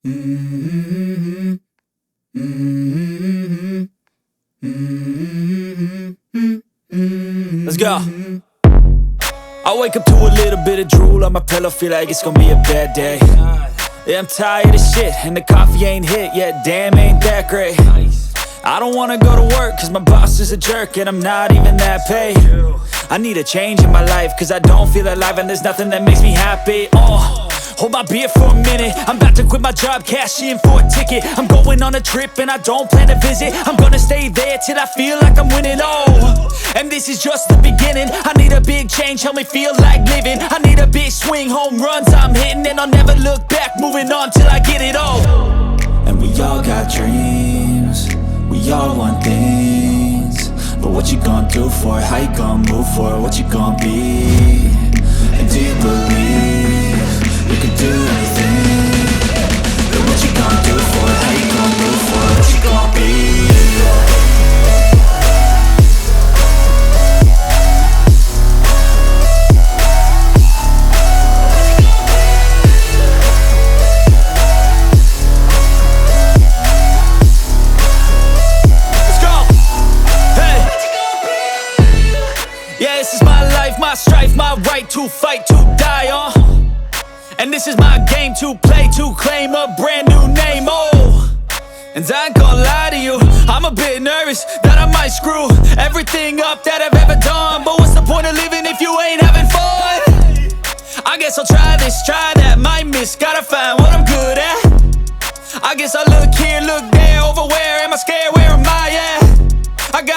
Let's go. I wake up to a little bit of drool on my pillow, feel like it's gonna be a bad day. Yeah, I'm tired of shit, and the coffee ain't hit yet, damn, ain't that great. I don't wanna go to work, cause my boss is a jerk, and I'm not even that paid. I need a change in my life, cause I don't feel alive, and there's nothing that makes me happy. Hold my beer for a minute, I'm about to quit my job, cash in for a ticket. I'm going on a trip and I don't plan to visit. I'm gonna stay there till I feel like I'm winning, and this is just the beginning. I need a big change, help me feel like living. I need a big swing, home runs I'm hitting, and I'll never look back, moving on till I get it all. And we all got dreams, we all want things, but what you gonna do for it? How you gonna move for it? What you gonna be? And do you believe you can do anything? But what you gonna do for it? How you gonna move for it? What you gonna be? Yeah, this is my life, my strife, my right to fight, to die on. And this is my game to play, to claim a brand new name, And I ain't gonna lie to you, I'm a bit nervous that I might screw everything up that I've ever done. But what's the point of living if you ain't having fun? I guess I'll try this, try that, might miss, gotta find what I'm good at. I guess I look here, look there, over where am I scared, where am I at?